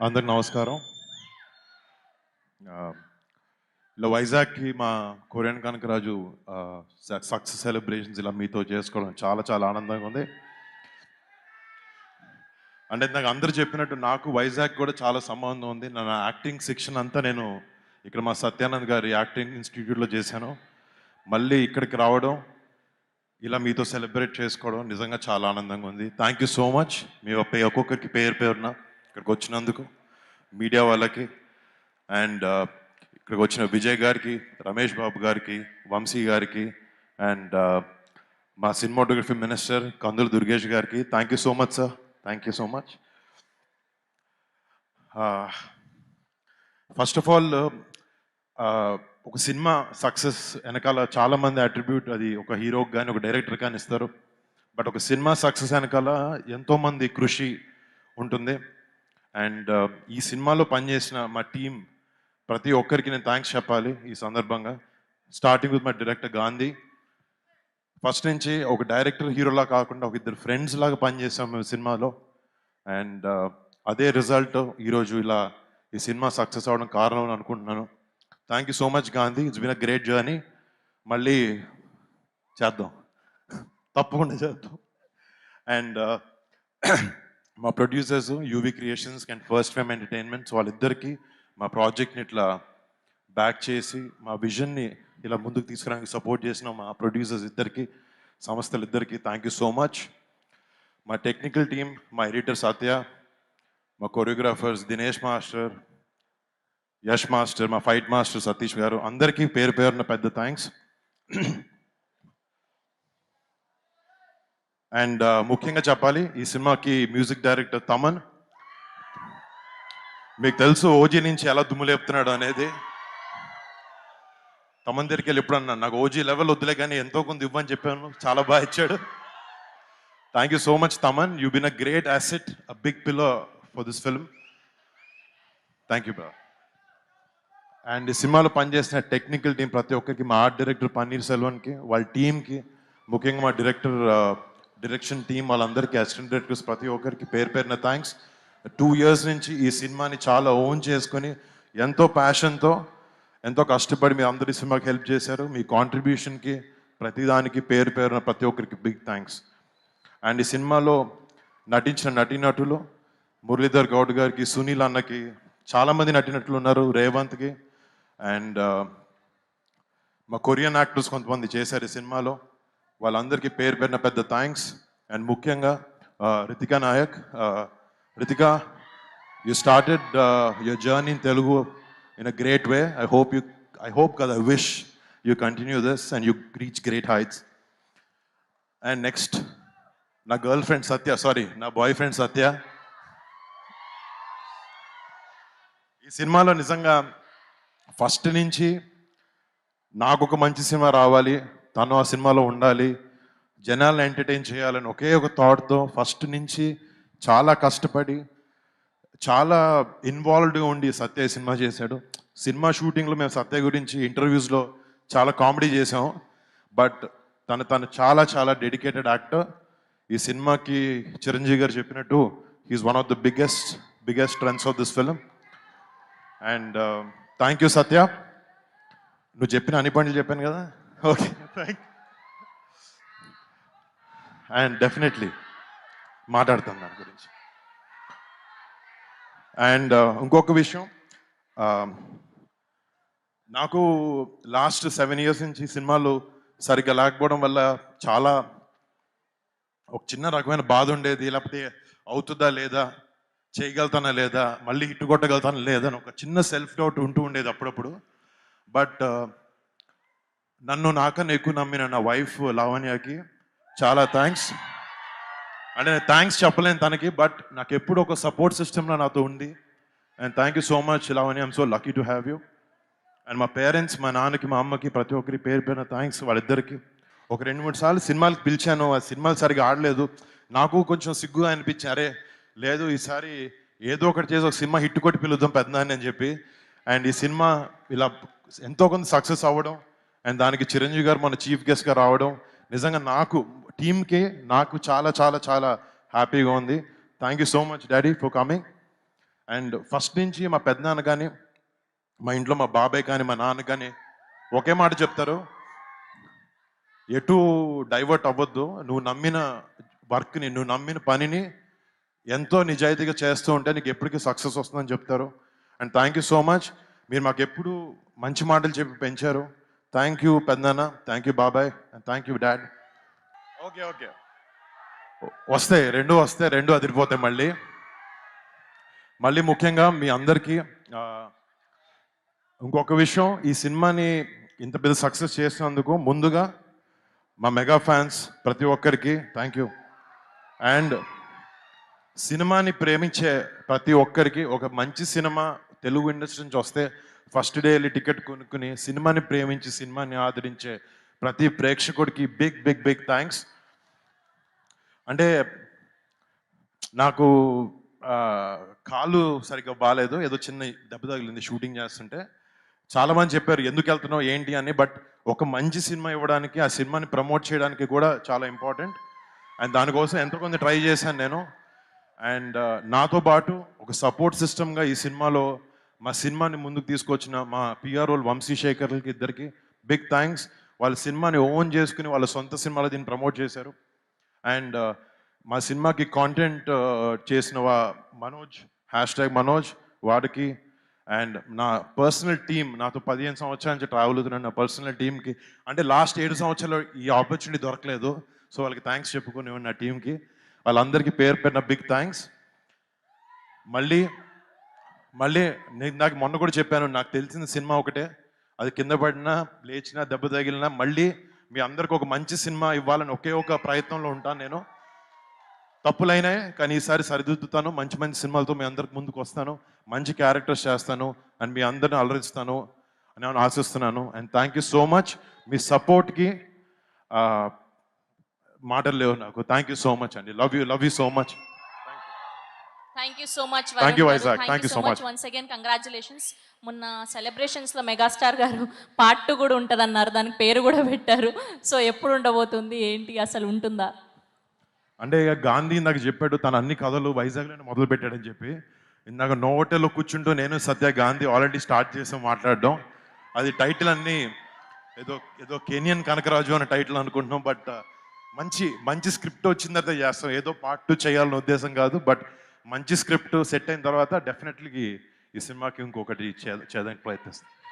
అందరికి నమస్కారం. ఇలా వైజాగ్కి మా కొరియన్ కనకరాజు సక్సెస్ సెలబ్రేషన్స్ ఇలా మీతో చేసుకోవడం చాలా చాలా ఆనందంగా ఉంది. అంటే నాకు అందరు చెప్పినట్టు నాకు వైజాగ్ కూడా చాలా సంబంధం ఉంది. నా యాక్టింగ్ శిక్షణ అంతా నేను ఇక్కడ మా సత్యానంద్ గారి యాక్టింగ్ ఇన్స్టిట్యూట్లో చేశాను. మళ్ళీ ఇక్కడికి రావడం, ఇలా మీతో సెలబ్రేట్ చేసుకోవడం నిజంగా చాలా ఆనందంగా ఉంది. Thank you so much. మీ ఒక్కొక్కరికి పేరున ఇక్కడికి వచ్చినందుకు, మీడియా వాళ్ళకి అండ్ ఇక్కడికి వచ్చిన విజయ్ గారికి, రమేష్ బాబు గారికి, వంశీ గారికి అండ్ మా సినిమాటోగ్రఫీ మినిస్టర్ కందులు దుర్గేష్ గారికి thank you so much sir. Thank you so much. First of all ఒక సినిమా సక్సెస్ వెనకాల చాలామంది అట్రిబ్యూట్ అది ఒక హీరోకి కానీ ఒక డైరెక్టర్ కానీ ఇస్తారు. బట్ ఒక సినిమా సక్సెస్ వెనకాల ఎంతోమంది కృషి ఉంటుంది. అండ్ ఈ సినిమాలో పనిచేసిన మా టీం ప్రతి ఒక్కరికి నేను థ్యాంక్స్ చెప్పాలి ఈ సందర్భంగా. Starting with my director Gandhi. First నుంచి ఒక డైరెక్టర్ హీరోలా కాకుండా ఒక ఇద్దరు ఫ్రెండ్స్ లాగా పనిచేసాం మేము సినిమాలో. అండ్ అదే రిజల్ట్ ఈరోజు ఇలా ఈ సినిమా సక్సెస్ అవ్వడం కారణం అని అనుకుంటున్నాను. Thank you so much Gandhi. It's been a great journey. మళ్ళీ చేద్దాం, తప్పకుండా చేద్దాం. అండ్ మా producers UV creations and first fame entertainments వాళ్ళిద్దరికీ మా ప్రాజెక్ట్ని ఇట్లా బ్యాక్ చేసి మా విజన్ని ఇలా ముందుకు తీసుకురావడానికి సపోర్ట్ చేసిన మా ప్రొడ్యూసర్స్ ఇద్దరికి, సంస్థలు ఇద్దరికి థ్యాంక్ యూ సో మచ్. మా టెక్నికల్ టీమ్, మా ఎడిటర్ సత్య, మా choreographers Dinesh master, Yash master, మా ఫైట్ మాస్టర్ సతీష్ గారు, అందరికీ పేరున పెద్ద థ్యాంక్స్. అండ్ ముఖ్యంగా చెప్పాలి, ఈ సినిమాకి మ్యూజిక్ డైరెక్టర్ తమన్. మీకు తెలుసు ఓజీ నుంచి ఎలా దుమ్ములేపుతున్నాడు అనేది. తమన్ దగ్గరికి వెళ్ళి ఎప్పుడు అన్నాను, నాకు ఓజీ లెవెల్ వద్దులే కానీ ఎంతో కొంత ఇవ్వని చెప్పాను. చాలా బాగా ఇచ్చాడు. Thank you so much Thaman. You been a great asset, a big pillar for this film. Thank you bro. And ఈ సినిమాలో పనిచేసిన టెక్నికల్ టీం ప్రతి ఒక్కరికి, మా ఆర్ట్ డైరెక్టర్ పన్నీర్ సెల్వన్కి, వాళ్ళ టీంకి, ముఖ్యంగా మా డైరెక్షన్ టీం వాళ్ళందరికీ, అసిస్టెంట్ డైరెక్టర్స్ ప్రతి ఒక్కరికి పేరున థ్యాంక్స్. 2 years నుంచి ఈ సినిమాని చాలా ఓన్ చేసుకొని ఎంతో ప్యాషన్తో ఎంతో కష్టపడి మీ అందరి సినిమాకి హెల్ప్ చేశారు. మీ కాంట్రిబ్యూషన్కి ప్రతిదానికి పేరున ప్రతి ఒక్కరికి బిగ్ థ్యాంక్స్. అండ్ ఈ సినిమాలో నటించిన నటీనటులు మురళీధర్ గౌడ్ గారికి, సునీల్ అన్నకి, చాలామంది నటినటులు ఉన్నారు, రేవంత్కి. అండ్ మా కొరియన్ యాక్టర్స్ కొంతమంది చేశారు ఈ సినిమాలో. వాళ్ళందరికీ పేరున పెద్ద థ్యాంక్స్. అండ్ ముఖ్యంగా Ritika Nayak. Ritika, you started your journey in Telugu in a great way. I wish you continue this and you reach great heights. And next, నా బాయ్ ఫ్రెండ్ సత్య. ఈ సినిమాలో నిజంగా ఫస్ట్ నుంచి నాకు ఒక మంచి సినిమా రావాలి, తను ఆ సినిమాలో ఉండాలి, జనాలను ఎంటర్టైన్ చేయాలని ఒకే ఒక థాట్తో ఫస్ట్ నుంచి చాలా కష్టపడి చాలా ఇన్వాల్వ్డ్గా ఉండి సత్య సినిమా చేశాడు. సినిమా షూటింగ్లో మేము సత్య గురించి ఇంటర్వ్యూస్లో చాలా కామెడీ చేసాం. బట్ తను చాలా చాలా డెడికేటెడ్ యాక్టర్. ఈ సినిమాకి చిరంజీవి గారు చెప్పినట్టు he is one of the biggest strengths of this film. And thank you Satya. నువ్వు చెప్పిన అన్ని పనులు చెప్పాను కదా. Okay, thank. అండ్ డెఫినెట్లీ మాట్లాడతాను దాని గురించి. అండ్ ఇంకొక విషయం, నాకు లాస్ట్ 7 years నుంచి సినిమాలు సరిగ్గా లేకపోవడం వల్ల చాలా ఒక చిన్న రకమైన బాధ ఉండేది. లేకపోతే అవుతుందా లేదా, చేయగలుగుతానా లేదా, మళ్ళీ హిట్ కొట్టగలుగుతానా లేదా అని ఒక చిన్న సెల్ఫ్ డౌట్ ఉంటూ ఉండేది అప్పుడప్పుడు. బట్ నన్ను నాకన్నా ఎక్కువ నమ్మిన నా వైఫ్ లావణ్యకి చాలా థ్యాంక్స్. అంటే నేను థ్యాంక్స్ చెప్పలేను తనకి, బట్ నాకు ఎప్పుడు ఒక సపోర్ట్ సిస్టమ్లో నాతో ఉంది. And thank you so much Lavanya. I'm so lucky to have you. And మా పేరెంట్స్, మా నాన్నకి, మా అమ్మకి, ప్రతి ఒక్కరి పేరున థ్యాంక్స్. వాళ్ళిద్దరికి ఒక 2-3 సార్లు సినిమాలకు పిలిచాను, ఆ సినిమాలు సరిగా ఆడలేదు. నాకు కొంచెం సిగ్గుగా అనిపించి, అరే లేదు ఈసారి ఏదో ఒకటి చేసి ఒక సినిమా హిట్ కొట్టి పిలుద్దాం పెద్దదాన్ని అని చెప్పి. అండ్ ఈ సినిమా ఇలా ఎంతో కొంత సక్సెస్ అవ్వడం, అండ్ దానికి చిరంజీవి గారు మన చీఫ్ గెస్ట్గా రావడం నిజంగా నాకు, టీమ్కి, నాకు చాలా చాలా చాలా హ్యాపీగా ఉంది. Thank you so much daddy for coming. And first నుంచి మా పెద్దనాన్న కానీ మా ఇంట్లో మా బాబాయ్ కానీ మా నాన్న కానీ ఒకే మాట చెప్తారు, ఎటు డైవర్ట్ అవ్వద్దు, నువ్వు నమ్మిన వర్క్ని, నువ్వు నమ్మిన పనిని ఎంతో నిజాయితీగా చేస్తూ ఉంటే నీకు ఎప్పటికీ సక్సెస్ వస్తుందని చెప్తారు. And thank you so much, మీరు మాకు ఎప్పుడు మంచి మాటలు చెప్పి పెంచారు. థ్యాంక్ యూ పెద్దనాన్న, థ్యాంక్ యూ బాబాయ్, and thank you dad. Okay okay, వస్తాయి రెండు అదిరిపోతాయి. మళ్ళీ ముఖ్యంగా మీ అందరికీ ఇంకొక విషయం, ఈ సినిమాని ఇంత పెద్ద సక్సెస్ చేసినందుకు ముందుగా మా మెగా ఫ్యాన్స్ ప్రతి ఒక్కరికి థ్యాంక్ యూ. అండ్ సినిమాని ప్రేమించే ప్రతి ఒక్కరికి, ఒక మంచి సినిమా తెలుగు ఇండస్ట్రీ నుంచి వస్తే ఫస్ట్ డే వెళ్ళి టికెట్ కొనుక్కుని సినిమాని ప్రేమించి సినిమాని ఆదరించే ప్రతి ప్రేక్షకుడికి బిగ్ బిగ్ బిగ్ థ్యాంక్స్. అంటే నాకు కాలు సరిగ్గా బాగాలేదు, ఏదో చిన్న దెబ్బ తగిలింది షూటింగ్ చేస్తుంటే. చాలామంది చెప్పారు ఎందుకు వెళ్తున్నావు ఏంటి అని, బట్ ఒక మంచి సినిమా ఇవ్వడానికి, ఆ సినిమాని ప్రమోట్ చేయడానికి కూడా చాలా ఇంపార్టెంట్. అండ్ దానికోసం ఎంతో కొంత ట్రై చేశాను నేను. అండ్ నాతో పాటు ఒక సపోర్ట్ సిస్టమ్గా ఈ సినిమాలో మా సినిమాని ముందుకు తీసుకొచ్చిన మా పిఆర్ఓ వంశీశేఖర్లకి ఇద్దరికి బిగ్ థ్యాంక్స్. వాళ్ళ సినిమాని ఓన్ చేసుకుని వాళ్ళ సొంత సినిమాలో దీన్ని ప్రమోట్ చేశారు. అండ్ మా సినిమాకి కాంటెంట్ చేసిన మనోజ్, #మనోజ్, వాడికి, అండ్ నా పర్సనల్ టీమ్, నాతో 15 సంవత్సరాల నుంచి ట్రావెల్ అవుతున్నాను, నా పర్సనల్ టీమ్కి, అంటే లాస్ట్ 7 సంవత్సరాలు ఈ ఆపర్చునిటీ దొరకలేదు, సో వాళ్ళకి థ్యాంక్స్ చెప్పుకుని నా టీంకి, వాళ్ళందరికీ పేరు పేరున బిగ్ థ్యాంక్స్. మళ్ళీ నేను నాకు మొన్న కూడా చెప్పాను, నాకు తెలిసిన సినిమా ఒకటే, అది కింద పడినా లేచినా దెబ్బ తగిలినా మళ్ళీ మీ అందరికి ఒక మంచి సినిమా ఇవ్వాలని ఒకే ఒక ప్రయత్నంలో ఉంటాను నేను. తప్పులైనాయి కానీ ఈసారి సరిదిద్దుతాను, మంచి మంచి సినిమాలతో మీ అందరికి ముందుకు వస్తాను, మంచి క్యారెక్టర్స్ చేస్తాను, అండ్ మీ అందరిని అలరిస్తాను అని నేను ఆశిస్తున్నాను. And thank you so much, మీ సపోర్ట్కి మాటలు లేవు నాకు. థ్యాంక్ యూ సో మచ్ అండి, love you so much. Thank you so much. Thank you Vizag, thank you so much. Once again congratulations. మొన్న సెలబ్రేషన్స్లో మెగాస్టార్ గారు పార్ట్ 2 కూడా ఉంటుంది అన్నారు, దానికి పేరు కూడా పెట్టారు. సో ఎప్పుడు ఉండబోతుంది ఏంటి, అసలు ఉంటుందా? అంటే ఇక గాంధీ ఇందాక చెప్పాడు, తన అన్ని కథలు వైజాగ్లోనే మొదలు పెట్టాడని చెప్పి. ఇందాక నోవోటెల్లో కూర్చుంటూ నేను సత్య గాంధీ ఆల్రెడీ స్టార్ట్ చేసాం మాట్లాడడం. అది టైటిల్ అన్ని ఏదో కెనియన్ కనకరాజు అనే టైటిల్ అనుకుంటున్నాం, బట్ మంచి స్క్రిప్ట్ వచ్చిన తర్వాత చేస్తాం. ఏదో పార్ట్ 2 చేయాలన్న ఉద్దేశం కాదు, బట్ మంచి స్క్రిప్ట్ సెట్ అయిన తర్వాత డెఫినెట్లీ ఈ సినిమాకి ఇంకొకటి చేయడానికి ప్రయత్నిస్తాం.